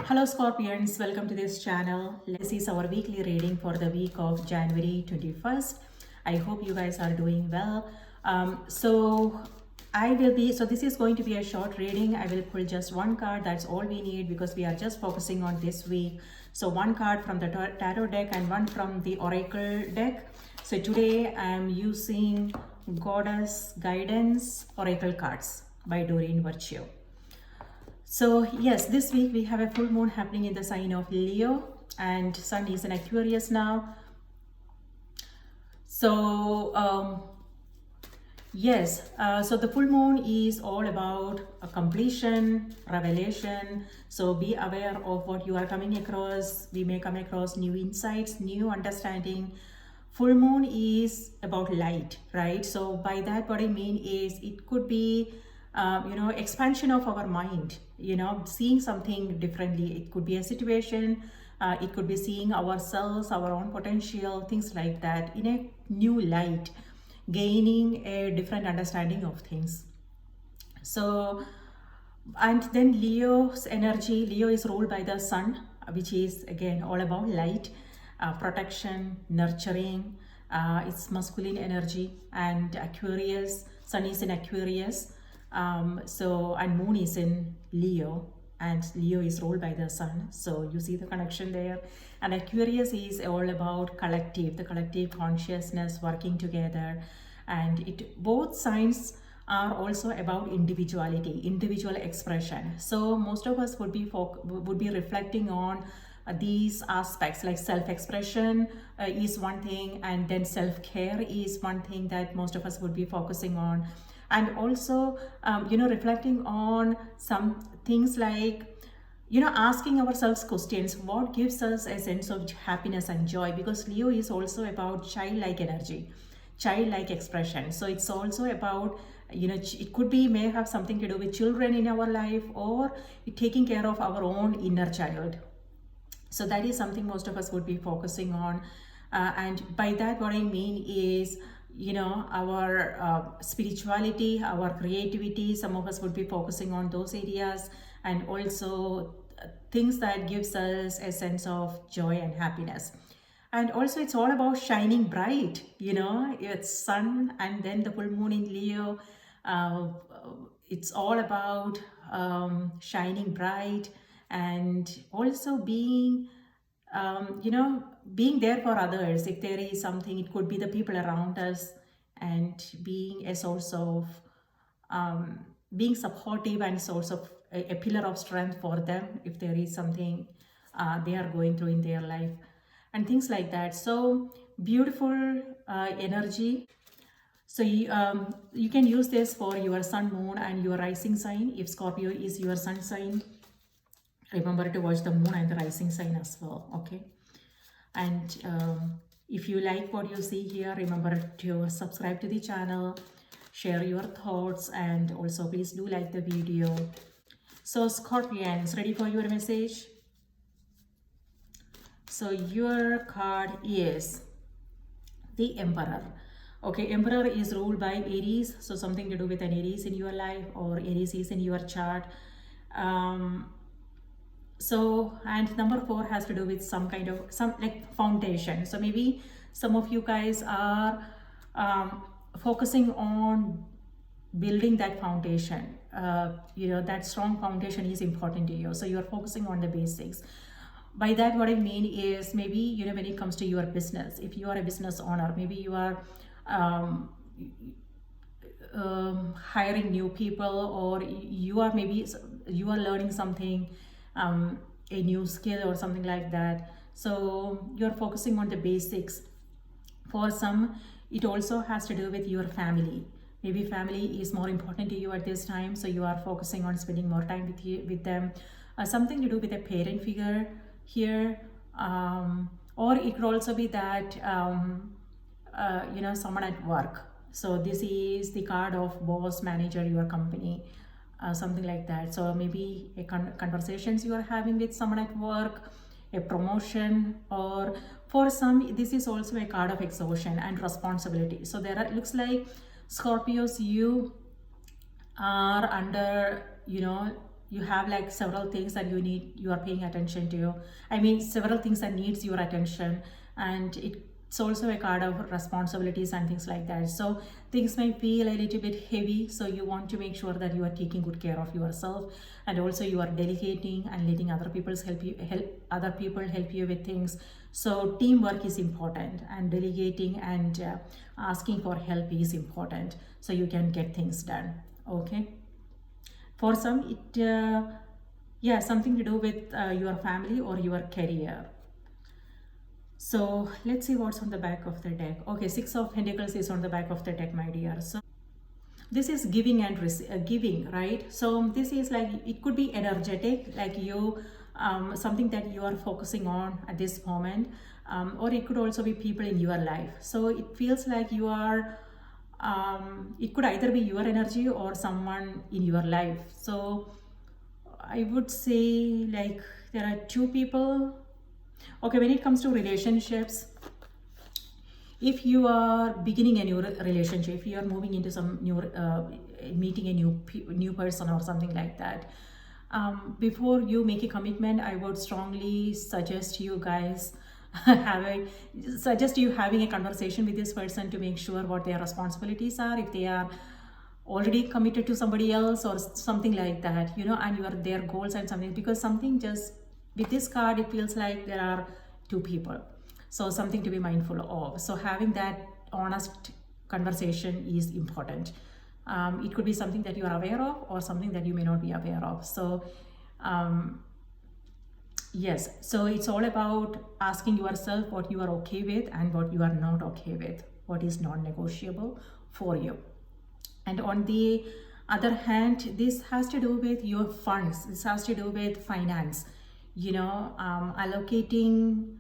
Hello Scorpions, welcome to this channel. This is our weekly reading for the week of January 21st. I hope you guys are doing well. This is going to be a short reading. I will pull just one card. That's all we need because we are just focusing on this week. So one card from the tarot deck and one from the oracle deck. So today I am using Goddess Guidance Oracle cards by Doreen Virtue. So yes, this week we have a full moon happening in the sign of Leo and Sun is in Aquarius now. So so the full moon is all about a completion, revelation. So be aware of what you are coming across. We may come across new insights, new understanding. Full moon is about light, right? So by that, what I mean is it could be expansion of our mind, seeing something differently. It could be a situation, it could be seeing ourselves, our own potential, things like that in a new light, gaining a different understanding of things. So, and then Leo's energy, Leo is ruled by the sun, which is again all about light, protection, nurturing. It's masculine energy. And Aquarius, sun is in Aquarius. And moon is in Leo, and Leo is ruled by the sun. So you see the connection there. And Aquarius is all about collective, the collective consciousness working together. And both signs are also about individuality, individual expression. So most of us would be reflecting on these aspects, like self-expression is one thing, and then self-care is one thing that most of us would be focusing on. And also, reflecting on some things like, asking ourselves questions, what gives us a sense of happiness and joy? Because Leo is also about childlike energy, childlike expression. So it's also about, it may have something to do with children in our life, or taking care of our own inner child. So that is something most of us would be focusing on. And by that, what I mean is, our spirituality, our creativity. Some of us would be focusing on those areas, and also things that gives us a sense of joy and happiness. And also it's all about shining bright, it's sun and then the full moon in Leo. It's all about shining bright, and also being being there for others. If there is something, it could be the people around us, and being a source of being supportive and source of a pillar of strength for them if there is something they are going through in their life, and things like that. So beautiful energy. So you can use this for your sun, moon, and your rising sign. If Scorpio is your sun sign, remember to watch the moon and the rising sign as well, okay? And if you like what you see here, remember to subscribe to the channel, share your thoughts, and also please do like the video. So Scorpions, ready for your message? So your card is the Emperor. Okay, Emperor is ruled by Aries, so something to do with an Aries in your life, or Aries is in your chart. And number 4 has to do with some foundation. So maybe some of you guys are focusing on building that foundation. That strong foundation is important to you. So you're focusing on the basics. By that, what I mean is maybe, when it comes to your business, if you are a business owner, maybe you are hiring new people, or you are learning something, a new skill or something like that. So you're focusing on the basics. For some, it also has to do with your family. Maybe family is more important to you at this time, so you are focusing on spending more time with them. Something to do with a parent figure here, or it could also be that someone at work. So this is the card of boss, manager, your company, something like that. So maybe conversations you are having with someone at work, a promotion, or for some this is also a card of exhaustion and responsibility. So looks like Scorpios, you are under you have like several things that you are paying attention to. I mean, several things that needs your attention, and it's also a card of responsibilities and things like that. So things may feel a little bit heavy, so you want to make sure that you are taking good care of yourself, and also you are delegating and letting other people help you with things. So teamwork is important, and delegating and asking for help is important, so you can get things done. Okay, for some it yeah, something to do with your family or your career. So let's see what's on the back of the deck. Okay, Six of Pentacles is on the back of the deck, my dear. So this is giving and giving, right? So this is like, it could be energetic, like you something that you are focusing on at this moment, or it could also be people in your life. So it feels like you are it could either be your energy or someone in your life. So I would say like there are two people. Okay, when it comes to relationships, if you are beginning a new relationship, if you are moving into some new meeting a new person or something like that, before you make a commitment, I would strongly suggest you guys having a conversation with this person to make sure what their responsibilities are, if they are already committed to somebody else or something like that, you know, and their goals and something, because something just with this card, it feels like there are two people, so something to be mindful of. So having that honest conversation is important. It could be something that you are aware of or something that you may not be aware of. So yes, so it's all about asking yourself what you are okay with and what you are not okay with, what is non-negotiable for you. And on the other hand, this has to do with your funds, this has to do with finance, you know, allocating,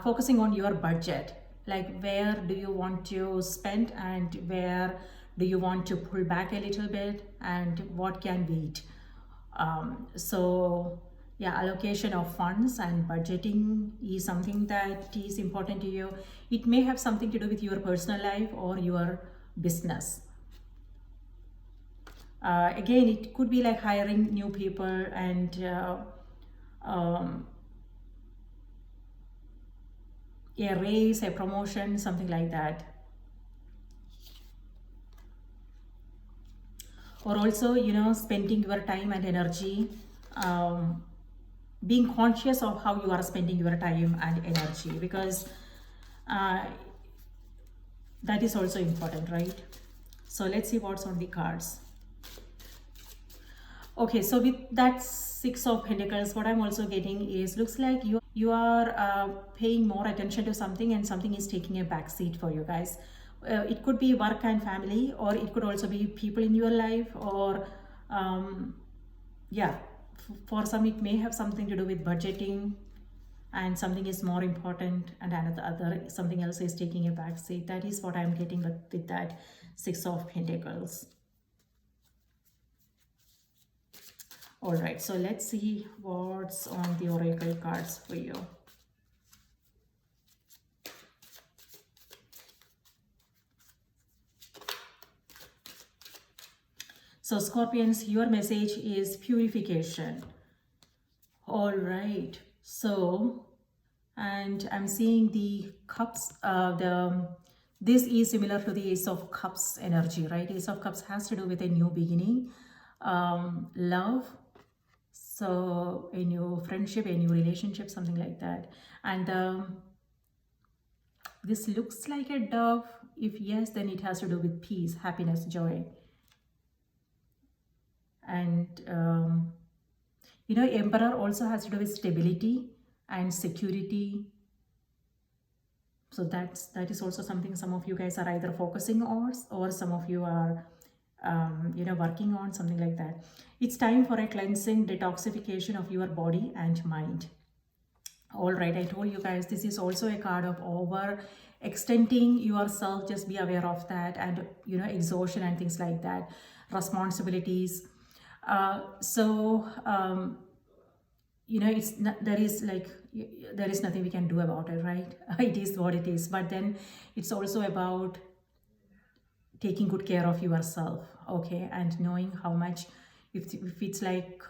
focusing on your budget, like where do you want to spend and where do you want to pull back a little bit and what can wait. So yeah, allocation of funds and budgeting is something that is important to you. It may have something to do with your personal life or your business. Again, it could be like hiring new people and a raise, a promotion, something like that. Or also, you know, spending your time and energy, being conscious of how you are spending your time and energy, because that is also important, right? So let's see what's on the cards. Okay, so with that Six of Pentacles, what I'm also getting is, looks like you are paying more attention to something and something is taking a back seat for you guys. It could be work and family, or it could also be people in your life, or yeah, for some it may have something to do with budgeting and something is more important and another something else is taking a back seat. That is what I'm getting with that Six of Pentacles. All right, so let's see what's on the oracle cards for you. So Scorpions, your message is purification. All right, so, and I'm seeing the cups, this is similar to the Ace of Cups energy, right? Ace of Cups has to do with a new beginning, love, so a new friendship, a new relationship, something like that. And this looks like a dove. If yes, then it has to do with peace, happiness, joy. And you know, Emperor also has to do with stability and security. So that is also something some of you guys are either focusing on, or some of you are you know, working on, something like that. It's time for a cleansing, detoxification of your body and mind. All right, I told you guys, this is also a card of over extending yourself. Just be aware of that, and you know, exhaustion and things like that, responsibilities. You know, it's not, there is nothing we can do about it, right? It is what it is. But then it's also about taking good care of yourself, okay, and knowing how much, if it's like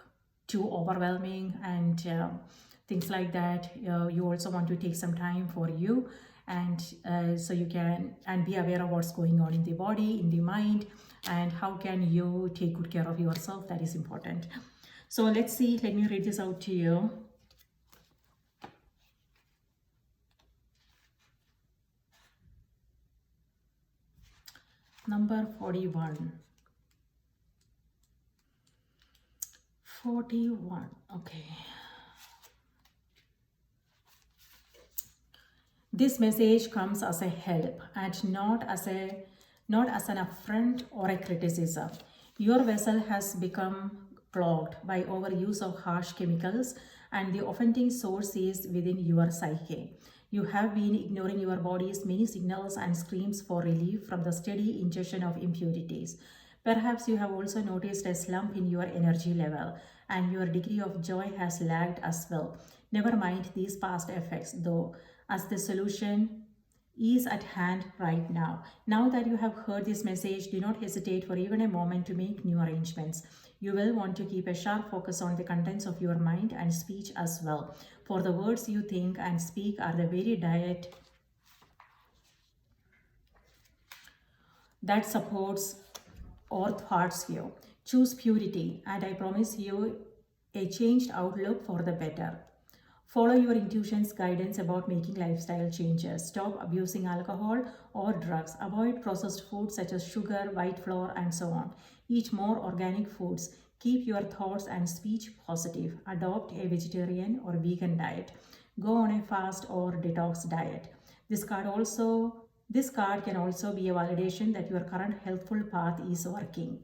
too overwhelming and things like that. You also want to take some time for you, and so you can and be aware of what's going on in the body, in the mind, and how can you take good care of yourself. That is important. So let's see, let me read this out to you. Number 41. 41. Okay. This message comes as a help and not as an affront or a criticism. Your vessel has become clogged by overuse of harsh chemicals, and the offending source is within your psyche. You have been ignoring your body's many signals and screams for relief from the steady ingestion of impurities. Perhaps you have also noticed a slump in your energy level, and your degree of joy has lagged as well. Never mind these past effects, though, as the solution is at hand right now. Now that you have heard this message, do not hesitate for even a moment to make new arrangements. You will want to keep a sharp focus on the contents of your mind and speech as well, for the words you think and speak are the very diet that supports or thwarts you. Choose purity, and I promise you a changed outlook for the better. Follow your intuition's guidance about making lifestyle changes. Stop abusing alcohol or drugs. Avoid processed foods such as sugar, white flour, and so on. Eat more organic foods. Keep your thoughts and speech positive. Adopt a vegetarian or vegan diet. Go on a fast or detox diet. This card can also be a validation that your current healthful path is working.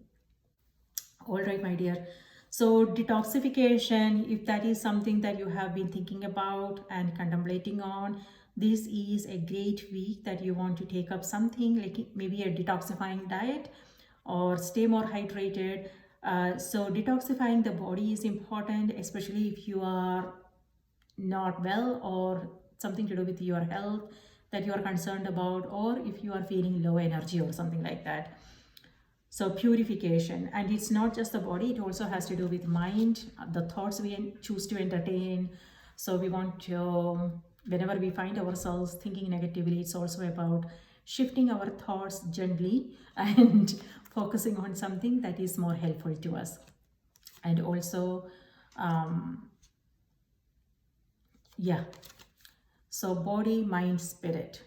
All right, my dear. So detoxification, if that is something that you have been thinking about and contemplating on, this is a great week that you want to take up something like maybe a detoxifying diet or stay more hydrated. So detoxifying the body is important, especially if you are not well or something to do with your health that you are concerned about, or if you are feeling low energy or something like that. So purification, and it's not just the body, it also has to do with mind, the thoughts we choose to entertain. So we want to, whenever we find ourselves thinking negatively, it's also about shifting our thoughts gently and focusing on something that is more helpful to us. And also, yeah, so body, mind, spirit.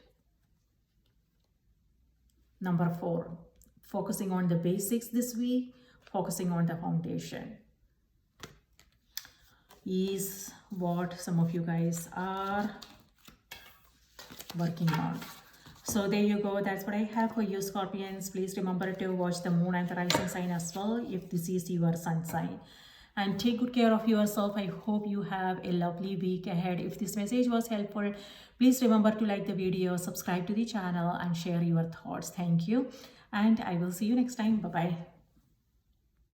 Number 4. Focusing on the basics this week, focusing on the foundation is what some of you guys are working on. So there you go. That's what I have for you, Scorpions. Please remember to watch the moon and the rising sign as well if this is your sun sign. And take good care of yourself. I hope you have a lovely week ahead. If this message was helpful, please remember to like the video, subscribe to the channel, and share your thoughts. Thank you. And I will see you next time. Bye-bye.